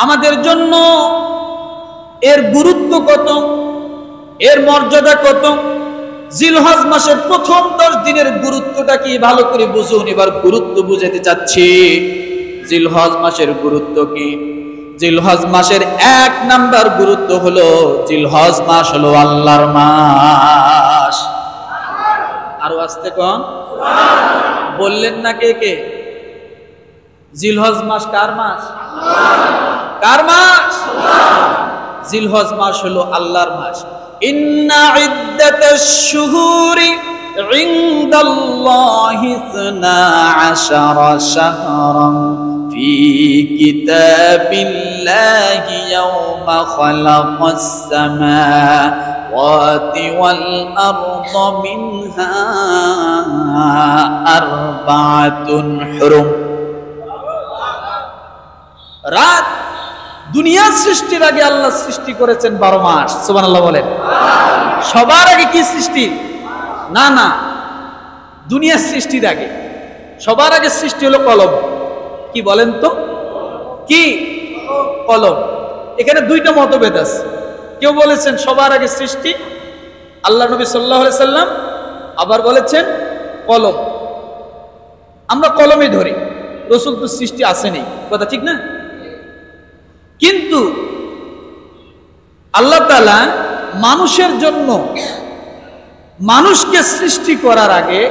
আমাদের জন্য এর গুরুত্ব কত, এর মর্যাদা কত। জিলহজ মাসের প্রথম 10 দিনের গুরুত্বটা কি ভালো করে বুঝুন। এবার গুরুত্ব বুঝাতে চাচ্ছি। জিলহজ মাসের গুরুত্ব কি? জিলহজ মাসের 1 নাম্বার গুরুত্ব হলো, জিলহজ মাস হলো আল্লাহর মাস। আরো আস্তে কোন বললেন না কে কে? জিলহজ মাস কার মাস? কার মাস? জিলহজ মাস হলো আল্লাহর মাস। ইন্না ইদ্দাতাশ শুহুরি ইনদাল্লাহি 12 শাহরান ফি কিতাবিল্লাহি ইয়াওমা খালাকাস সামাওয়াতি ওয়াল আরদা মিনহা আরবাআতুন হুরুম। রাত দুনিয়া সৃষ্টির আগে আল্লাহ সৃষ্টি করেছেন 12 মাস। সুবহানাল্লাহ বলেন। সবার আগে কি সৃষ্টি? না না, দুনিয়া সৃষ্টির আগে সবার আগে সৃষ্টি হলো কলম। কি বলেন তো? কি? কলম। এখানে 2টা মতভেদ আছে। কেউ বলেছেন সবার আগে সৃষ্টি আল্লাহ নবী সাল্লাল্লাহু আলাইহি সাল্লাম, আবার বলেছেন কলম। আমরা কলমে ধরি, রাসূল তো সৃষ্টি আসেনি, কথা ঠিক না? কিন্তু আল্লাহ তাআলা মানুষের জন্য, মানুষকে সৃষ্টি করার আগে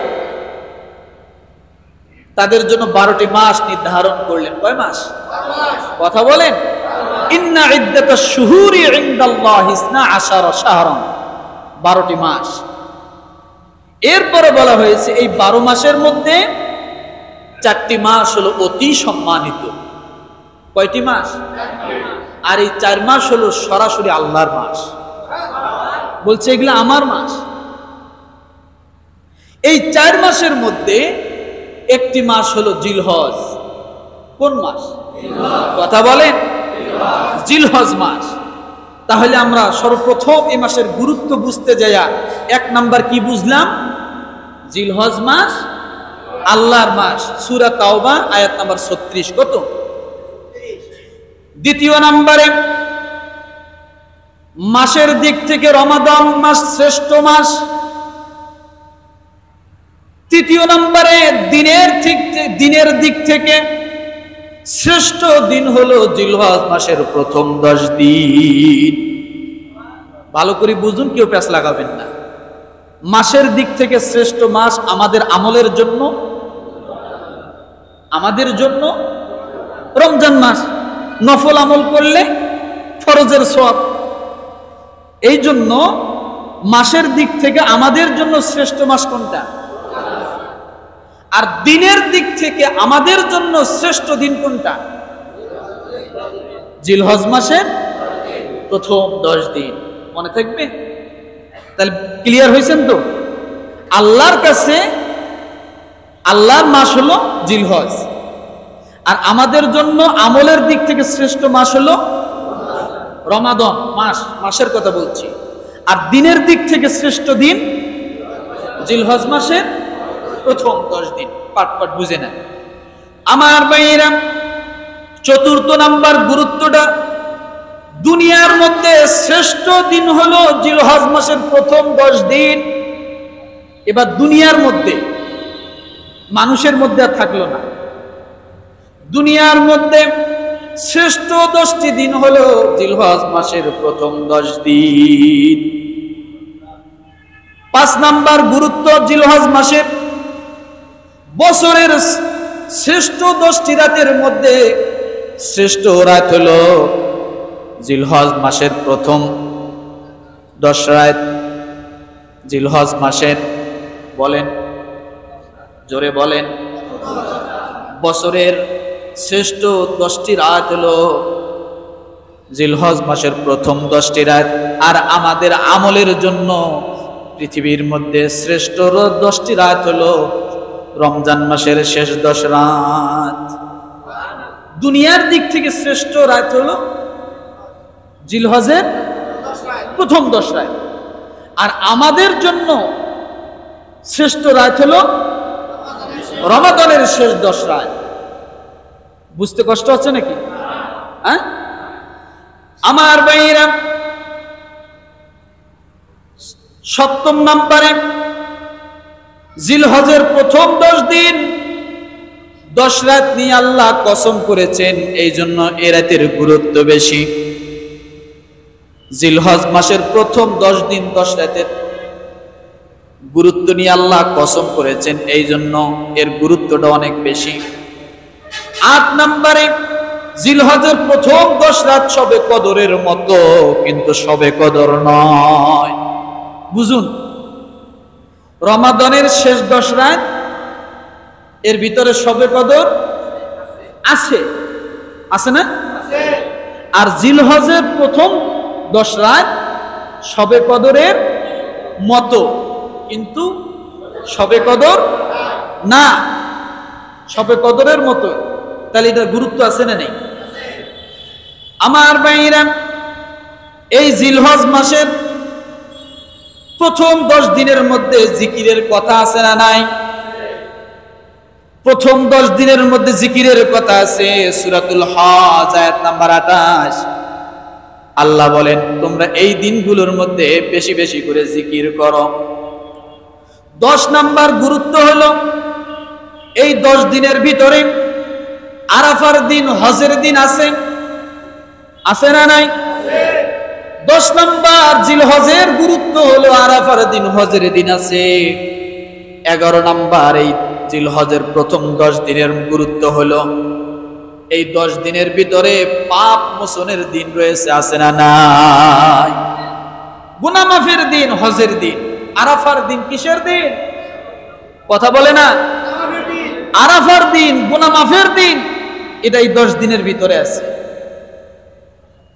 তাদের জন্য 12টি মাস নির্ধারণ করলেন। কয় মাস? কথা বলেন। ইন্না ইদ্দাতাশ শুহুরি ইনদাল্লাহি 12 শাহরান, 12টি মাস। এরপরে বলা হয়েছে এই 12 মাসের মধ্যে 4টি মাস হলো অতি সম্মানিত। কয়টি মাস? আর এই 4 মাস হলো সরাসরি আল্লাহর মাস। বলছে এগুলো আমার মাস। এই 4 মাসের মধ্যে একটি মাস হলো জিলহজ। কোন মাস? কথা বলেন। জিলহজ মাস। তাহলে আমরা সর্বপ্রথম এই মাসের গুরুত্ব বুঝতে যাইয়া 1 নাম্বার কি বুঝলাম? জিলহজ মাস আল্লাহর মাস। সূরা তাওবা আয়াত নাম্বার 36। কত? 2 নম্বরে মাসের দিক থেকে রমাদান মাস শ্রেষ্ঠ মাস। 3 নম্বরে দিনের দিক থেকে শ্রেষ্ঠ দিন হলো জিলহজ মাসের প্রথম 10 দিন। ভালো করে বুঝুন, কেউ প্যাঁচ লাগাবেন না। মাসের দিক থেকে শ্রেষ্ঠ মাস আমাদের আমলের জন্য, আমাদের জন্য রমজান মাস। নফল আমল করলে ফরজের সওয়াব। এই জন্য মাসের দিক থেকে আমাদের জন্য শ্রেষ্ঠ মাস কোনটা? আর দিনের দিক থেকে আমাদের জন্য শ্রেষ্ঠ দিন কোনটা? জিলহজ মাসের প্রথম 10 দিন। মনে থাকবে? তাহলে ক্লিয়ার হয়েছেন তো? আল্লাহর কাছে আল্লাহর মাস হলো জিলহজ, আর আমাদের জন্য আমলের দিক থেকে শ্রেষ্ঠ মাস হলো রমাদান মাস। মাসের কথা বলছি। আর দিনের দিক থেকে শ্রেষ্ঠ দিন জিলহজ মাসের প্রথম 10 দিন। পাট পাট বুঝে নেন আমার ভাইয়েরা। 4 নাম্বার গুরুত্বটা, দুনিয়ার মধ্যে শ্রেষ্ঠ দিন হলো জিলহজ মাসের প্রথম 10 দিন। এবার দুনিয়ার মধ্যে, মানুষের মধ্যে আর থাকলো না। দুনিয়ার মধ্যে শ্রেষ্ঠ 10টি দিন হলো জিলহজ মাসের প্রথম 10 দিন। 5 নাম্বার গুরুত্ব জিলহজ মাসের, বছরের শ্রেষ্ঠ 10টি রাতের মধ্যে শ্রেষ্ঠ রাত হলো জিলহজ মাসের প্রথম 10 রাত। জিলহজ মাসের, বলেন জোরে বলেন, বছরের শ্রেষ্ঠ 10টি রাত হলো জিলহজ মাসের প্রথম 10টি রাত। আর আমাদের আমলের জন্য পৃথিবীর মধ্যে শ্রেষ্ঠ 10টি রাত হলো রমজান মাসের শেষ 10 রাত। দুনিয়ার দিক থেকে শ্রেষ্ঠ রাত হলো জিলহজের প্রথম 10 রাত, আর আমাদের জন্য শ্রেষ্ঠ রাত হলো রমাদানের শেষ 10 রাত। বুঝতে কষ্ট হচ্ছে নাকি? হ্যাঁ, আমার ভাইরা, 7 নম্বরে জিলহজের প্রথম 10 দিন 10 রাত নিয়ে আল্লাহ কসম করেছেন, এই জন্য এ রাতের গুরুত্ব বেশি। জিলহজ মাসের প্রথম 10 দিন 10 রাতের গুরুত্ব নিয়ে আল্লাহ কসম করেছেন, এই জন্য এর গুরুত্বটা অনেক বেশি। 8 নম্বরে জিলহজের প্রথম 10 রাত শবে কদরের মতো, কিন্তু শবে কদর নয়। বুঝুন, রমাদানের শেষ 10 রাত এর ভিতরে শবে কদর আছে, আছে না? আর জিলহজের প্রথম 10 রাত শবে কদরের মতো, কিন্তু শবে কদর না, শবে কদরের মতো। তাহলে এটার গুরুত্ব আছে না নেই? আমার ভাইরা, এই জিলহজ মাসের প্রথম 10 দিনের মধ্যে জিকিরের কথা আছে না নাই? প্রথম 10 দিনের মধ্যে জিকিরের কথা আছে। সূরাতুল হজ আয়াত নাম্বার 28 আল্লাহ বলেন, তোমরা এই দিনগুলোর মধ্যে বেশি বেশি করে জিকির করো। 10 নাম্বার গুরুত্ব হলো, এই 10 দিনের ভিতরে আরাফার দিন, হজের দিন আছে, আছে না নাই? 10 নাম্বার জিলহজের গুরুত্ব হলো আরাফার দিন, হজের দিন আছে। 11 নাম্বার এই জিলহজের প্রথম 10 দিনের গুরুত্ব হলো, এই 10 দিনের ভিতরে পাপ মোচনের দিন রয়েছে, আছে না নাই? গুনাহ মাফের দিন হজের দিন, আরাফার দিন কিসের দিন? কথা বলে না? আরাফার দিন, গুনাহ মাফের দিন, এটাই 10 দিনের ভিতরে আছে।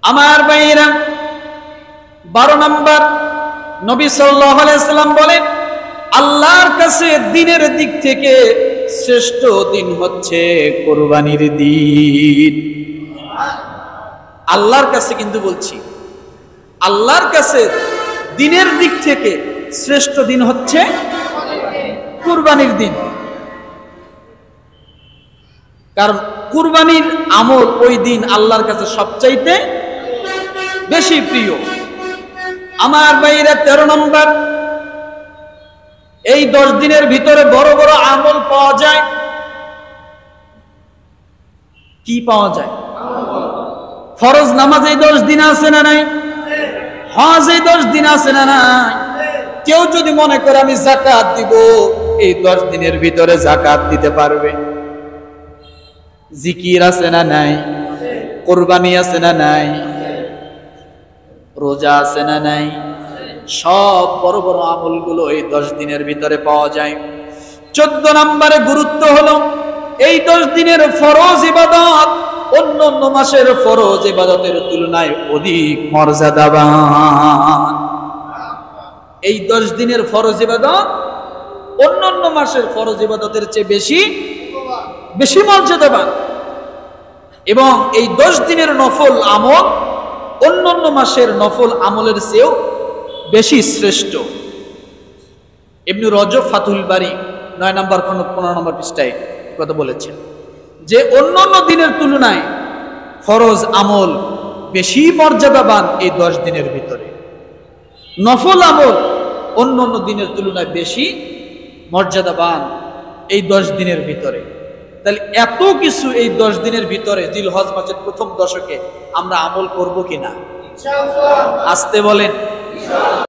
আমার ভাইরা, 12 নাম্বার নবী সাল্লাল্লাহু আলাইহি সাল্লাম বলেন, আল্লাহর কাছে দিনের দিক থেকে শ্রেষ্ঠ দিন হচ্ছে কুরবানির দিন। আল্লাহর কাছে কিন্তু বলছি, আল্লাহর কাছে দিনের দিক থেকে শ্রেষ্ঠ দিন হচ্ছে কুরবানির দিন। কারণ কুরবানির আমল ওই দিন আল্লাহর কাছে সবচাইতে বেশি প্রিয়। আমার ভাইরা, 13 নম্বর, এই 10 দিনের ভিতরে বড় বড় আমল পাওয়া যায়। কি পাওয়া যায়? ফরজ নামাজ এই 10 দিন আছে না নাই? হজ এই 10 দিন আছে না নাই? কেউ যদি মনে করে আমি যাকাত দিব, এই 10 দিনের ভিতরে যাকাত দিতে পারবে। জিকির আছে না নাই? কুরবানি আছে না নাই? রোজা আছে না নাই? সব বড় বড় আমলগুলো এই 10 দিনের ভিতরে পাওয়া যায়। 14 নম্বরে গুরুত্ব হলো, এই 10 দিনের ফরজ ইবাদত অন্যান্য মাসের ফরজ ইবাদতের তুলনায় অধিক মর্যাদাবান। এই 10 দিনের ফরজ ইবাদত অন্যান্য মাসের ফরজ ইবাদতের চেয়ে বেশি মর্যাদাবান, এবং এই 10 দিনের নফল আমল অন্যান্য মাসের নফল আমলের চেয়েও বেশি শ্রেষ্ঠ। ইবনে রজব ফাতুল বারী 9 নম্বর খণ্ড 15 নম্বর পৃষ্ঠায় কথা বলেছেন যে অন্যান্য দিনের তুলনায় ফরজ আমল বেশি মর্যাদাবান এই 10 দিনের ভিতরে, নফল আমল অন্যান্য দিনের তুলনায় বেশি মর্যাদাবান এই 10 দিনের ভিতরে। তাহলে এত কিছু এই 10 দিনের ভিতরে জিলহজ মাসের প্রথম দশকে আমরা আমল করব কিনা? ইনশাআল্লাহ। আসতে বলেন।